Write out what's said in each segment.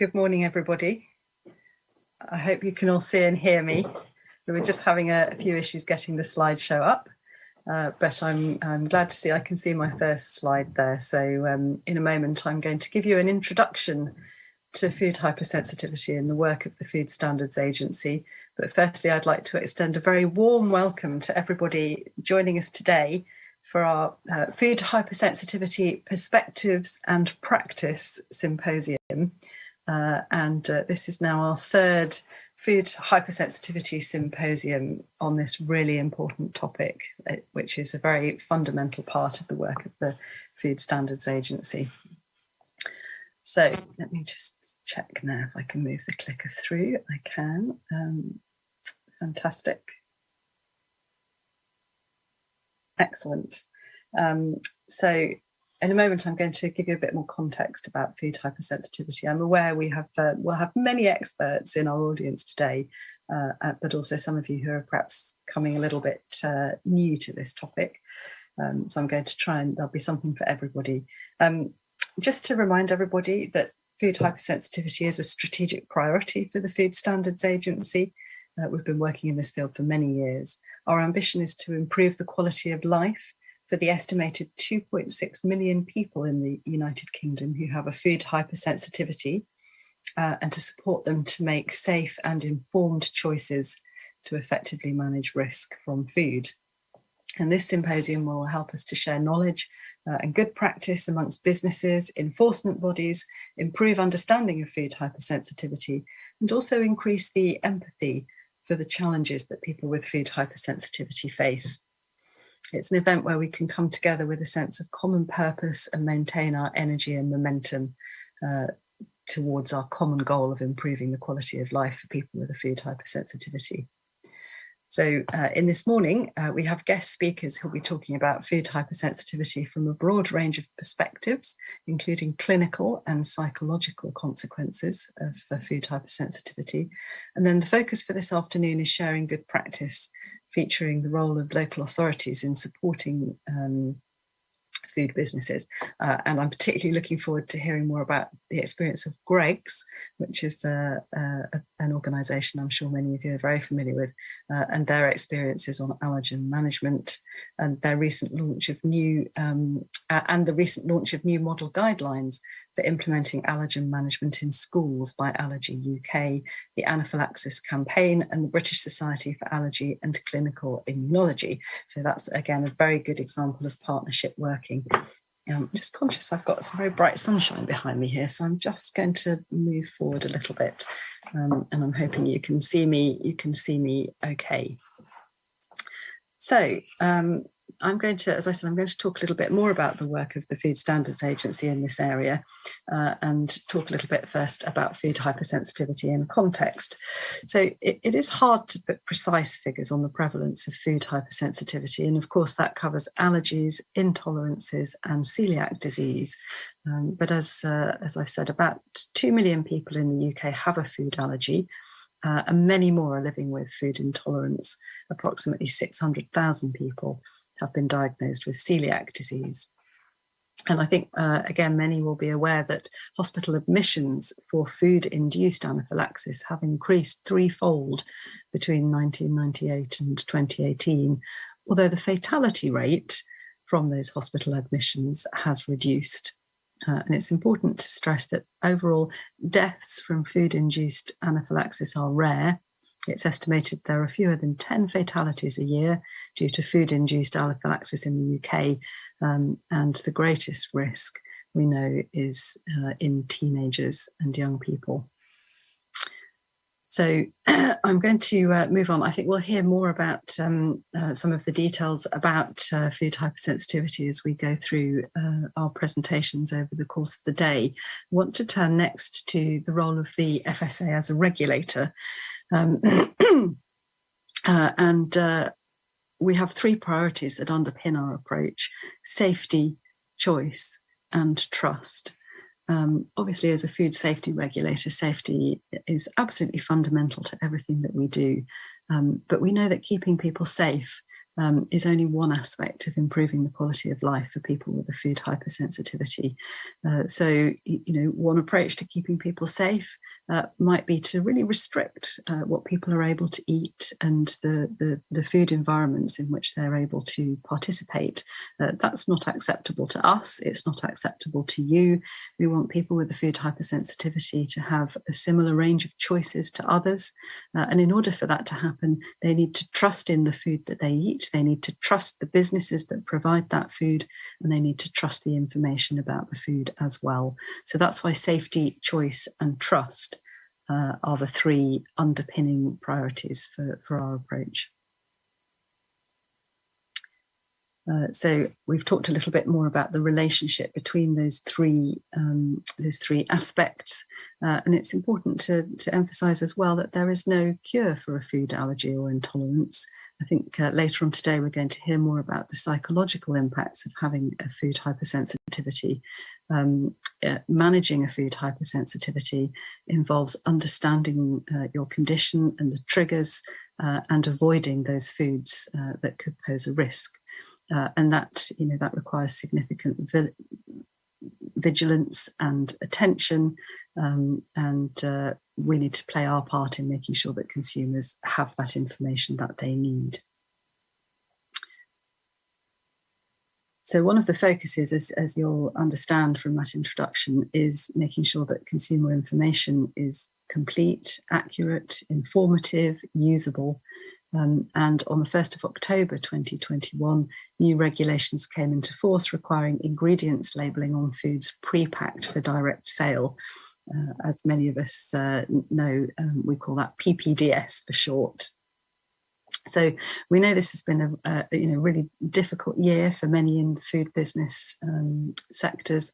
Good morning, everybody. I hope you can all see and hear me. We were just having a few issues getting the slideshow up, but I'm glad to see I can see my first slide there. So in a moment, I'm going to give you an introduction to food hypersensitivity and the work of the Food Standards Agency. But firstly, I'd like to extend a very warm welcome to everybody joining us today for our Food Hypersensitivity Perspectives and Practice Symposium. This is now our third Food Hypersensitivity Symposium on this really important topic, which is a very fundamental part of the work of the Food Standards Agency. So let me just check now if I can move the clicker through. I can. Fantastic. Excellent. So in a moment, I'm going to give you a bit more context about food hypersensitivity. I'm aware we'll have many experts in our audience today, but also some of you who are perhaps coming a little bit new to this topic. So I'm going to try and there'll be something for everybody. Just to remind everybody that food hypersensitivity is a strategic priority for the Food Standards Agency. We've been working in this field for many years. Our ambition is to improve the quality of life for the estimated 2.6 million people in the United Kingdom who have a food hypersensitivity, and to support them to make safe and informed choices to effectively manage risk from food. And this symposium will help us to share knowledge and good practice amongst businesses, enforcement bodies, improve understanding of food hypersensitivity, and also increase the empathy for the challenges that people with food hypersensitivity face. It's an event where we can come together with a sense of common purpose and maintain our energy and momentum towards our common goal of improving the quality of life for people with a food hypersensitivity. So in this morning, we have guest speakers who'll be talking about food hypersensitivity from a broad range of perspectives, including clinical and psychological consequences of food hypersensitivity. And then the focus for this afternoon is sharing good practice, featuring the role of local authorities in supporting food businesses. And I'm particularly looking forward to hearing more about the experience of Greggs, which is an organisation I'm sure many of you are very familiar with, and their experiences on allergen management and their recent launch of new model guidelines for implementing allergen management in schools by Allergy UK, the Anaphylaxis Campaign, and the British Society for Allergy and Clinical Immunology. So that's, again, a very good example of partnership working. I'm just conscious I've got some very bright sunshine behind me here, so I'm just going to move forward a little bit, and I'm hoping you can see me okay. So I'm going to, as I said, I'm going to talk a little bit more about the work of the Food Standards Agency in this area, and talk a little bit first about food hypersensitivity in context. So it is hard to put precise figures on the prevalence of food hypersensitivity, and of course that covers allergies, intolerances, and celiac disease. But as I've said, about 2 million people in the UK have a food allergy, and many more are living with food intolerance. Approximately 600,000 people have been diagnosed with celiac disease. And I think, again, many will be aware that hospital admissions for food-induced anaphylaxis have increased threefold between 1998 and 2018, although the fatality rate from those hospital admissions has reduced. And it's important to stress that overall deaths from food-induced anaphylaxis are rare. It's estimated there are fewer than 10 fatalities a year due to food-induced anaphylaxis in the UK, and the greatest risk we know is in teenagers and young people. So I'm going to move on. I think we'll hear more about some of the details about food hypersensitivity as we go through our presentations over the course of the day. I want to turn next to the role of the FSA as a regulator. We have three priorities that underpin our approach: safety, choice, and trust. Obviously, as a food safety regulator, safety is absolutely fundamental to everything that we do. But we know that keeping people safe is only one aspect of improving the quality of life for people with a food hypersensitivity. So, one approach to keeping people safe might be to really restrict what people are able to eat and the food environments in which they're able to participate. That's not acceptable to us. It's not acceptable to you. We want people with a food hypersensitivity to have a similar range of choices to others. And in order for that to happen, they need to trust in the food that they eat. They need to trust the businesses that provide that food, and they need to trust the information about the food as well. So that's why safety, choice, and trust are the three underpinning priorities for our approach. So we've talked a little bit more about the relationship between those three aspects, and it's important to emphasise as well that there is no cure for a food allergy or intolerance. I think later on today we're going to hear more about the psychological impacts of having a food hypersensitivity. Managing a food hypersensitivity involves understanding your condition and the triggers and avoiding those foods that could pose a risk. And that requires significant vigilance and attention, and we need to play our part in making sure that consumers have that information that they need. So one of the focuses, as you'll understand from that introduction, is making sure that consumer information is complete, accurate, informative, usable. And on the 1st of October 2021, new regulations came into force requiring ingredients labelling on foods pre-packed for direct sale. As many of us know, we call that PPDS for short. So we know this has been a really difficult year for many in the food business sectors.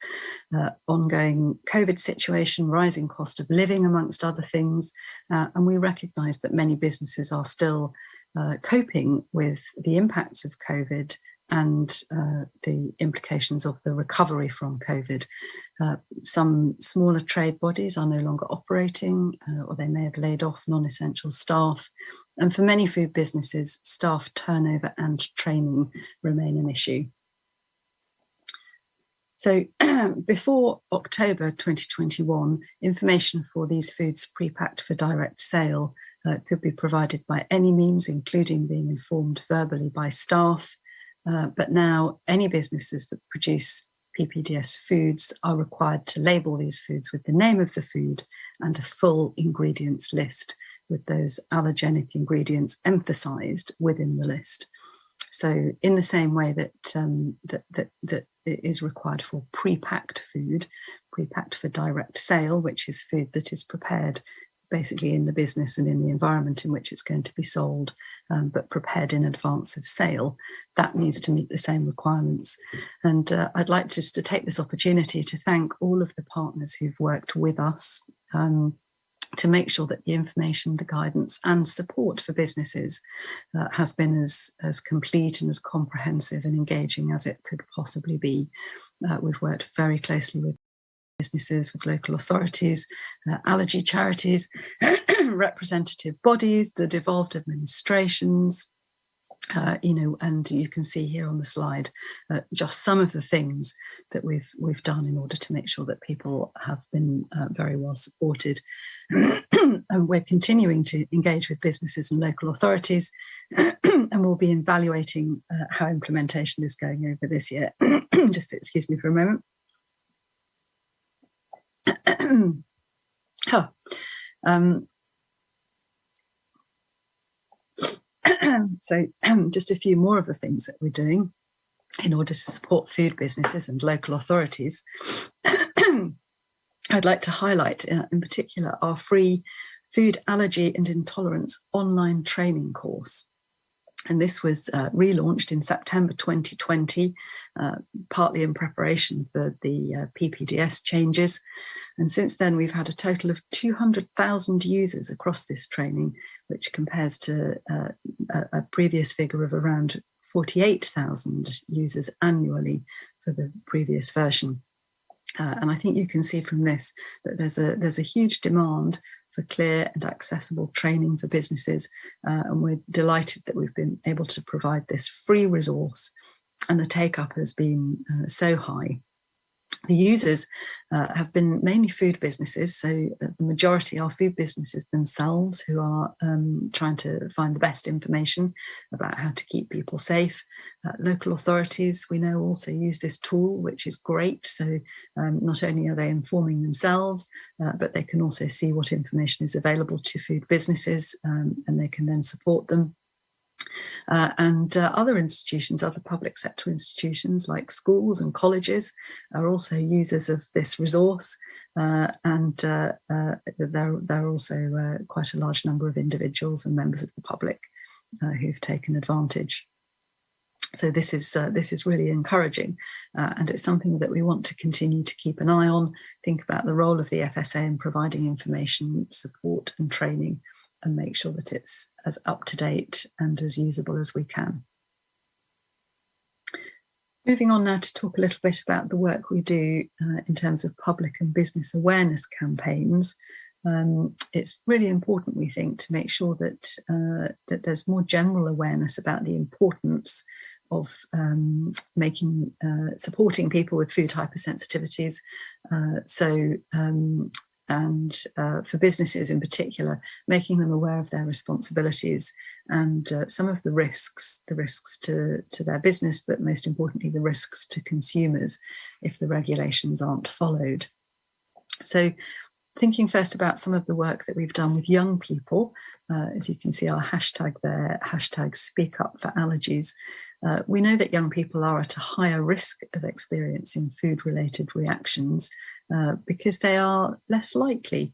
Ongoing COVID situation, rising cost of living, amongst other things, and we recognise that many businesses are still coping with the impacts of COVID and the implications of the recovery from COVID. Some smaller trade bodies are no longer operating, or they may have laid off non-essential staff. And for many food businesses, staff turnover and training remain an issue. So before October 2021, information for these foods pre-packed for direct sale could be provided by any means, including being informed verbally by staff. But now any businesses that produce PPDS foods are required to label these foods with the name of the food and a full ingredients list, with those allergenic ingredients emphasised within the list. So in the same way that that is required for pre-packed food, pre-packed for direct sale, which is food that is prepared basically in the business and in the environment in which it's going to be sold, but prepared in advance of sale, that needs to meet the same requirements. And I'd like just to take this opportunity to thank all of the partners who've worked with us to make sure that the information, the guidance and support for businesses has been as complete and as comprehensive and engaging as it could possibly be. We've worked very closely with businesses, with local authorities, allergy charities, representative bodies, the devolved administrations, and you can see here on the slide just some of the things that we've done in order to make sure that people have been very well supported. And we're continuing to engage with businesses and local authorities, and we'll be evaluating how implementation is going over this year. Just excuse me for a moment. So just a few more of the things that we're doing in order to support food businesses and local authorities. I'd like to highlight in particular our free food allergy and intolerance online training course. And this was relaunched in September 2020, partly in preparation for the PPDS changes. And since then, we've had a total of 200,000 users across this training, which compares to a previous figure of around 48,000 users annually for the previous version. And I think you can see from this that there's a huge demand for clear and accessible training for businesses. And we're delighted that we've been able to provide this free resource, and the take-up has been so high. The users have been mainly food businesses, so the majority are food businesses themselves who are trying to find the best information about how to keep people safe. Local authorities, we know, also use this tool, which is great. So not only are they informing themselves, but they can also see what information is available to food businesses, and they can then support them. And other institutions, other public sector institutions like schools and colleges are also users of this resource. And there are also quite a large number of individuals and members of the public who've taken advantage. So this is really encouraging, and it's something that we want to continue to keep an eye on, think about the role of the FSA in providing information, support and training, and make sure that it's as up-to-date and as usable as we can. Moving on now to talk a little bit about the work we do in terms of public and business awareness campaigns. It's really important, we think, to make sure that there's more general awareness about the importance of supporting people with food hypersensitivities. And for businesses in particular, making them aware of their responsibilities and some of the risks to their business, but most importantly, the risks to consumers if the regulations aren't followed. So thinking first about some of the work that we've done with young people, as you can see our hashtag there, hashtag Speak Up for Allergies. We know that young people are at a higher risk of experiencing food-related reactions because they are less likely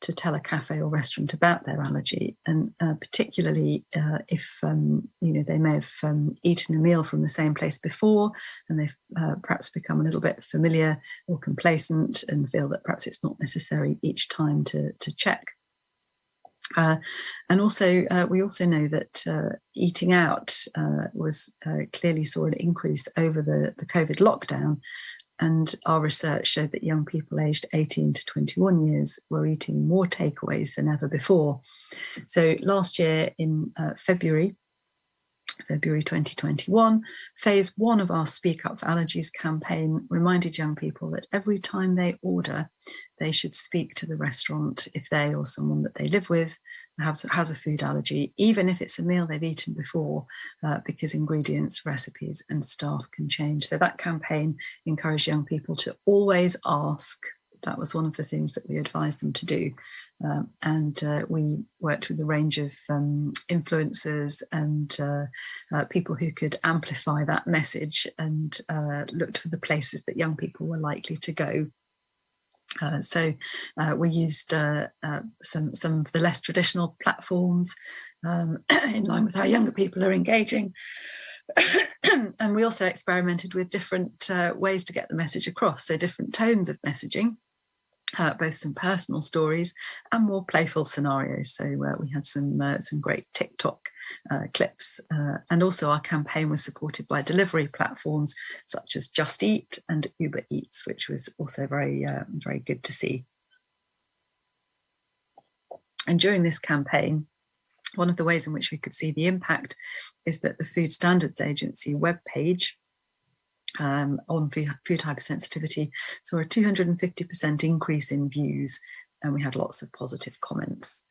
to tell a cafe or restaurant about their allergy, and particularly if they may have eaten a meal from the same place before, and they've perhaps become a little bit familiar or complacent and feel that perhaps it's not necessary each time to check. And also, we also know that eating out clearly saw an increase over the COVID lockdown. And our research showed that young people aged 18 to 21 years were eating more takeaways than ever before. So last year in February 2021, phase 1 of our Speak Up for Allergies campaign reminded young people that every time they order, they should speak to the restaurant if they or someone that they live with has a food allergy, even if it's a meal they've eaten before, because ingredients, recipes and staff can change. So that campaign encouraged young people to always ask. That was one of the things that we advised them to do. And we worked with a range of influencers and people who could amplify that message, and looked for the places that young people were likely to go. So we used some of the less traditional platforms in line with how younger people are engaging. And we also experimented with different ways to get the message across, so different tones of messaging. Both some personal stories and more playful scenarios. So we had some great TikTok clips, and also our campaign was supported by delivery platforms such as Just Eat and Uber Eats, which was also very good to see. And during this campaign, one of the ways in which we could see the impact is that the Food Standards Agency webpage on food hypersensitivity saw a 250% increase in views, and we had lots of positive comments.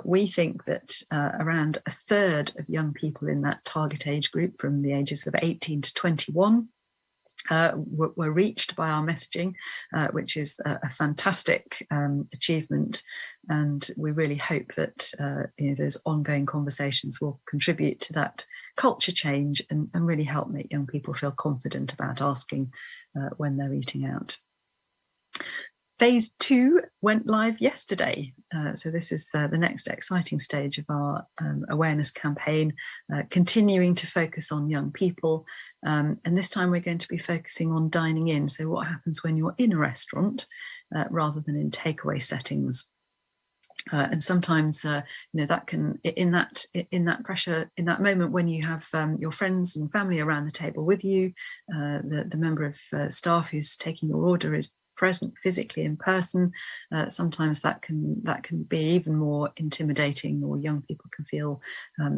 We think that around a third of young people in that target age group from the ages of 18 to 21 were reached by our messaging, which is a fantastic achievement, and we really hope that those ongoing conversations will contribute to that culture change and really help make young people feel confident about asking when they're eating out. Phase 2 went live yesterday. So this is the next exciting stage of our awareness campaign, continuing to focus on young people. And this time we're going to be focusing on dining in. So what happens when you're in a restaurant rather than in takeaway settings. And sometimes, that can, in that pressure, in that moment when you have your friends and family around the table with you, the member of staff who's taking your order is present physically in person, sometimes that can be even more intimidating, or young people can feel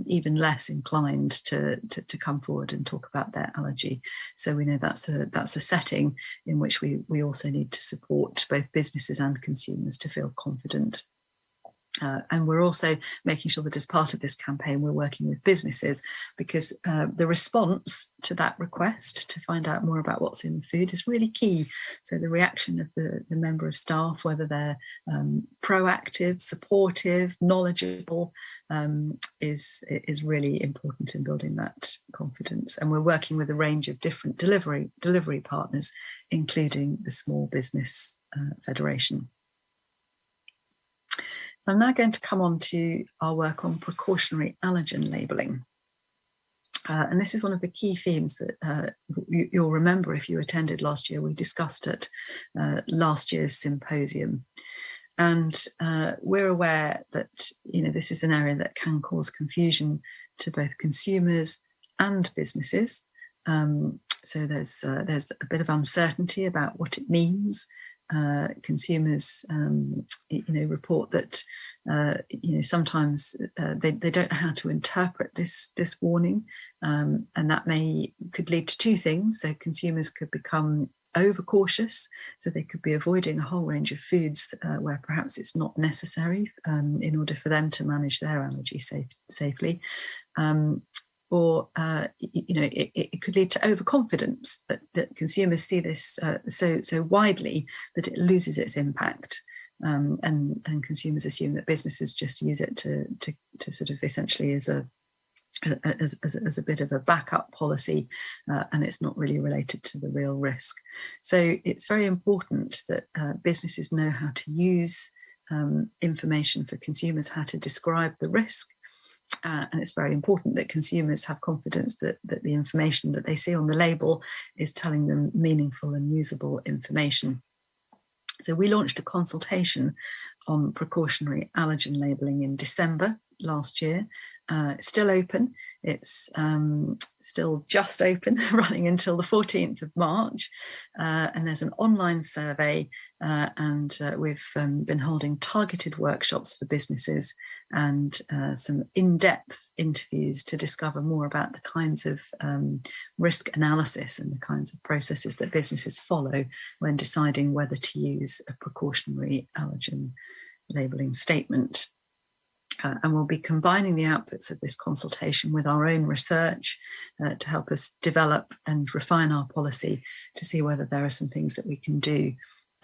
even less inclined to come forward and talk about their allergy. So we know that's a setting in which we also need to support both businesses and consumers to feel confident. And we're also making sure that as part of this campaign, we're working with businesses, because the response to that request to find out more about what's in the food is really key. So the reaction of the member of staff, whether they're proactive, supportive, knowledgeable, is really important in building that confidence. And we're working with a range of different delivery partners, including the Small Business Federation. So I'm now going to come on to our work on precautionary allergen labelling. And this is one of the key themes that you'll remember if you attended last year. We discussed at last year's symposium. And we're aware that this is an area that can cause confusion to both consumers and businesses. So there's a bit of uncertainty about what it means. Consumers, report that sometimes they don't know how to interpret this warning, and that could lead to two things. So consumers could become overcautious, so they could be avoiding a whole range of foods where perhaps it's not necessary in order for them to manage their allergy safely. Or it could lead to overconfidence, that consumers see this so widely that it loses its impact, and consumers assume that businesses just use it to sort of essentially as a bit of a backup policy, and it's not really related to the real risk. So it's very important that businesses know how to use information for consumers, how to describe the risk. And it's very important that consumers have confidence that the information that they see on the label is telling them meaningful and usable information. So we launched a consultation on precautionary allergen labelling in December last year. It's still open. It's still just open, running until the 14th of March. And there's an online survey, and we've been holding targeted workshops for businesses and some in-depth interviews to discover more about the kinds of risk analysis and the kinds of processes that businesses follow when deciding whether to use a precautionary allergen labelling statement. And we'll be combining the outputs of this consultation with our own research to help us develop and refine our policy to see whether there are some things that we can do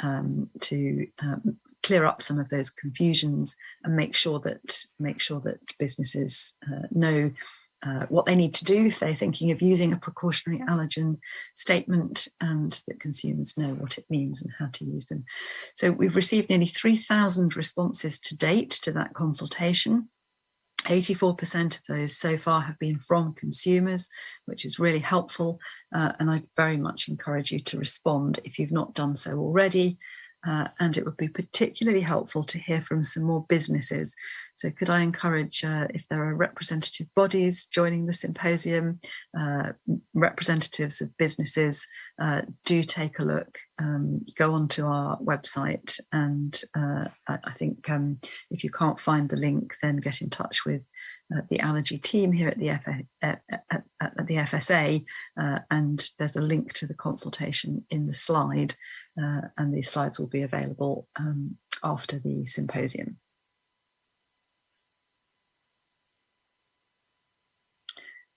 to clear up some of those confusions and make sure that businesses know what they need to do if they're thinking of using a precautionary allergen statement, and that consumers know what it means and how to use them. So we've received nearly 3,000 responses to date to that consultation. 84% of those so far have been from consumers, which is really helpful. And I very much encourage you to respond if you've not done so already. And it would be particularly helpful to hear from some more businesses. So could I encourage, if there are representative bodies joining the symposium, representatives of businesses, do take a look, go onto our website, and I think if you can't find the link, then get in touch with the allergy team here at the FSA, and there's a link to the consultation in the slide, and these slides will be available after the symposium.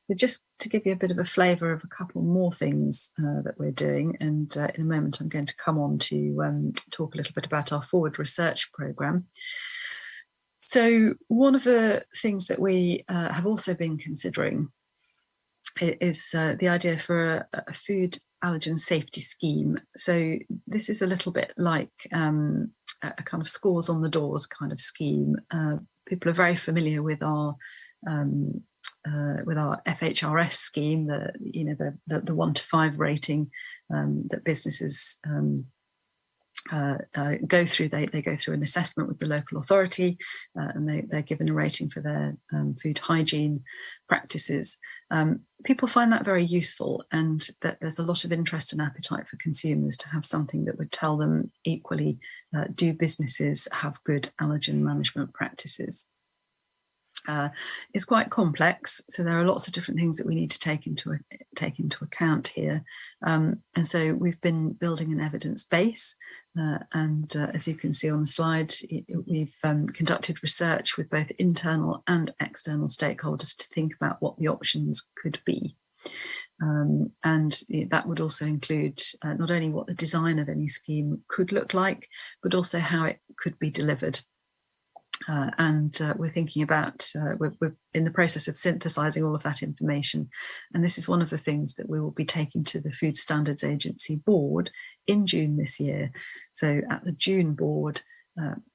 But just to give you a bit of a flavour of a couple more things that we're doing, and in a moment I'm going to come on to talk a little bit about our forward research programme. So one of the things that we have also been considering is the idea for a food allergen safety scheme. So this is a little bit like a kind of scores on the doors kind of scheme. People are very familiar with our FHRS scheme, the 1 to 5 rating that businesses go through an assessment with the local authority, and they're given a rating for their food hygiene practices. People find that very useful, and that there's a lot of interest and appetite for consumers to have something that would tell them equally, do businesses have good allergen management practices? It's quite complex, so there are lots of different things that we need to take into account here, and so we've been building an evidence base, and as you can see on the slide, we've conducted research with both internal and external stakeholders to think about what the options could be. And that would also include not only what the design of any scheme could look like, but also how it could be delivered. And we're thinking about, we're in the process of synthesizing all of that information. And this is one of the things that we will be taking to the Food Standards Agency board in June this year. So at the June board,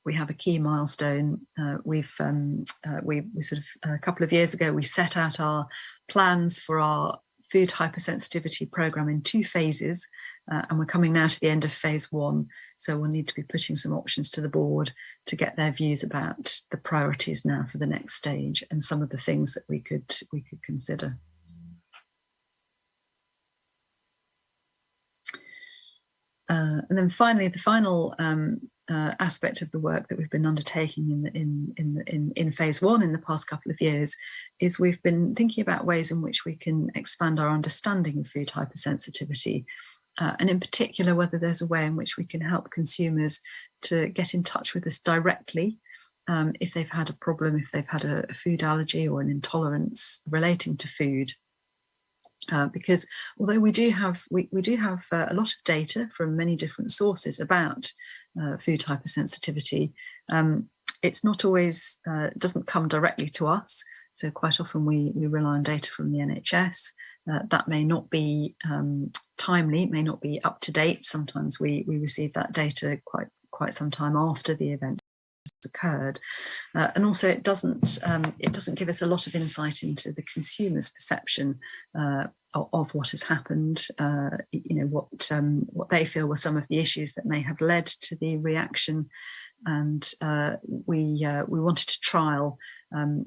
we have a key milestone. We sort of, a couple of years ago, we set out our plans for our food hypersensitivity program in 2 phases, and we're coming now to the end of phase 1. So we'll need to be putting some options to the board to get their views about the priorities now for the next stage and some of the things that we could consider. And then finally, the final aspect of the work that we've been undertaking in phase 1 in the past couple of years is we've been thinking about ways in which we can expand our understanding of food hypersensitivity, and in particular whether there's a way in which we can help consumers to get in touch with us directly if they've had a problem, if they've had a food allergy or an intolerance relating to food. Because although we do have a lot of data from many different sources about food hypersensitivity, it's not always, doesn't come directly to us. So quite often we rely on data from the NHS. That may not be timely, may not be up to date. Sometimes we receive that data quite some time after the event has occurred, and also it doesn't give us a lot of insight into the consumer's perception of what has happened. What they feel were some of the issues that may have led to the reaction, and we wanted to trial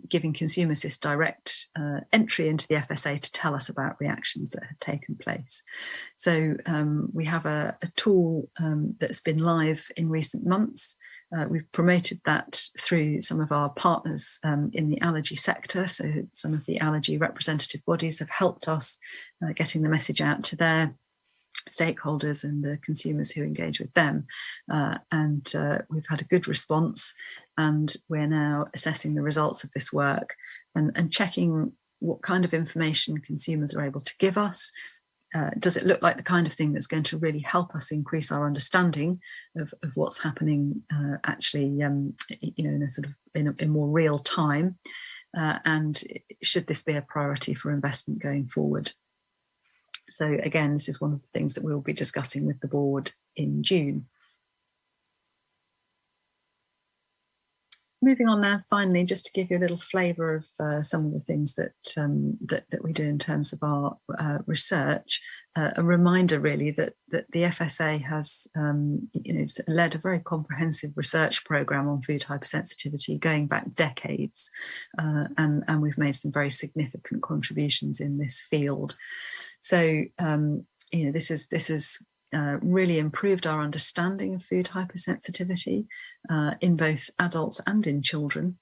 giving consumers this direct entry into the FSA to tell us about reactions that had taken place. So we have a tool that's been live in recent months. We've promoted that through some of our partners in the allergy sector. So some of the allergy representative bodies have helped us getting the message out to their stakeholders and the consumers who engage with them. And we've had a good response, and we're now assessing the results of this work and checking what kind of information consumers are able to give us. Does it look like the kind of thing that's going to really help us increase our understanding of what's happening actually, in a sort of in more real time? And should this be a priority for investment going forward? So again, this is one of the things that we'll be discussing with the board in June. Moving on now, finally, just to give you a little flavour of some of the things that we do in terms of our research. A reminder, really, that the FSA has led a very comprehensive research programme on food hypersensitivity going back decades, and we've made some very significant contributions in this field. So this has really improved our understanding of food hypersensitivity in both adults and in children.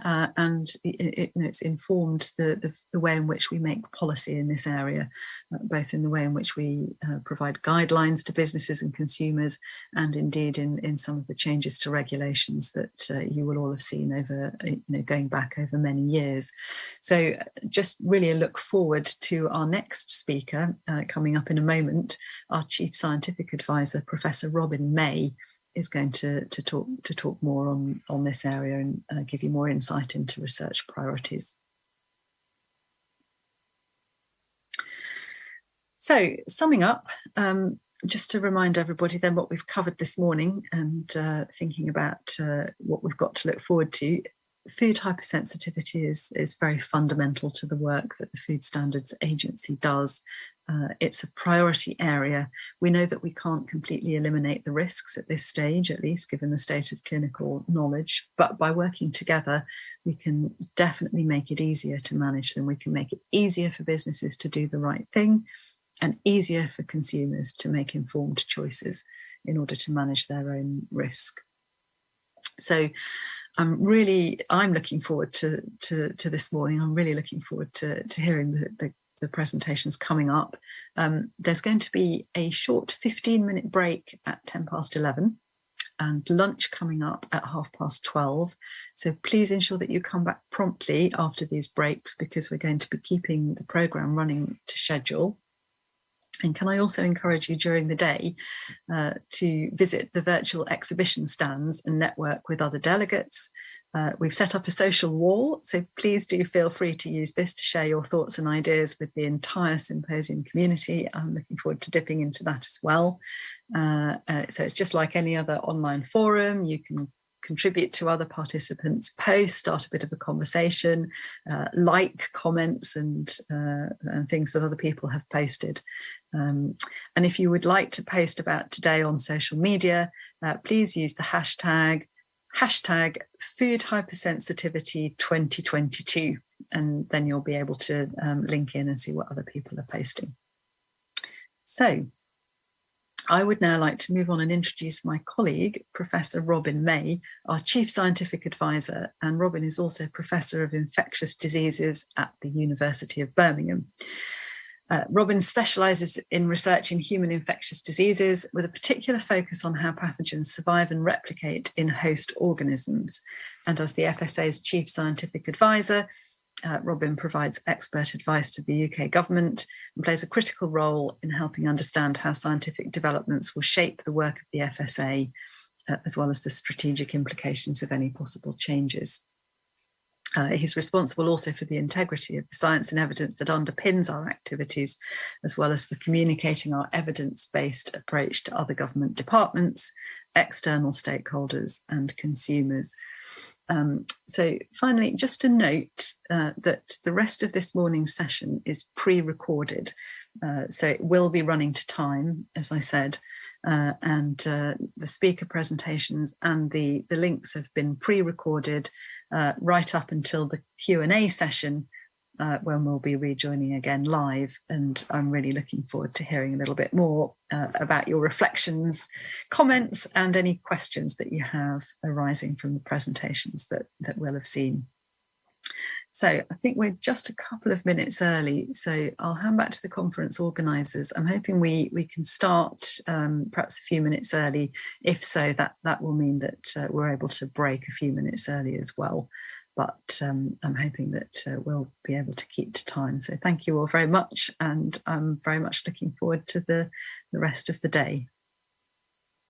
And it's informed the way in which we make policy in this area, both in the way in which we provide guidelines to businesses and consumers, and indeed in some of the changes to regulations that you will all have seen over, going back over many years. So just really a look forward to our next speaker coming up in a moment. Our Chief Scientific Advisor, Professor Robin May, is going to talk more on this area and give you more insight into research priorities. So summing up, just to remind everybody then what we've covered this morning, and thinking about what we've got to look forward to. Food hypersensitivity is very fundamental to the work that the Food Standards Agency does, It's a priority area. We know that we can't completely eliminate the risks at this stage, at least given the state of clinical knowledge, but by working together, we can definitely make it easier to manage them. We can make it easier for businesses to do the right thing and easier for consumers to make informed choices in order to manage their own risk. So I'm looking forward to this morning. I'm really looking forward to hearing the presentations coming up. There's going to be a short 15-minute break at 11:10 and lunch coming up at 12:30. So please ensure that you come back promptly after these breaks, because we're going to be keeping the programme running to schedule. And can I also encourage you during the day to visit the virtual exhibition stands and network with other delegates. We've set up a social wall, so please do feel free to use this to share your thoughts and ideas with the entire symposium community. I'm looking forward to dipping into that as well. So it's just like any other online forum. You can contribute to other participants' posts, start a bit of a conversation, like comments and things that other people have posted. And if you would like to post about today on social media, please use the hashtag Food Hypersensitivity 2022, and then you'll be able to link in and see what other people are posting. So I would now like to move on and introduce my colleague, Professor Robin May, our Chief Scientific Advisor, and Robin is also Professor of Infectious Diseases at the University of Birmingham. Robin specialises in researching human infectious diseases with a particular focus on how pathogens survive and replicate in host organisms. And as the FSA's Chief Scientific Advisor, Robin provides expert advice to the UK government and plays a critical role in helping understand how scientific developments will shape the work of the FSA, as well as the strategic implications of any possible changes. He's responsible also for the integrity of the science and evidence that underpins our activities, as well as for communicating our evidence-based approach to other government departments, external stakeholders, and consumers. So finally, just a note that the rest of this morning's session is pre-recorded. So it will be running to time, as I said, and the speaker presentations and the links have been pre-recorded right up until the Q&A session, when we'll be rejoining again live. And I'm really looking forward to hearing a little bit more about your reflections, comments, and any questions that you have arising from the presentations that we'll have seen. So I think we're just a couple of minutes early, so I'll hand back to the conference organisers. I'm hoping we can start perhaps a few minutes early. If so, that will mean that we're able to break a few minutes early as well. But I'm hoping that we'll be able to keep to time. So thank you all very much, and I'm very much looking forward to the rest of the day.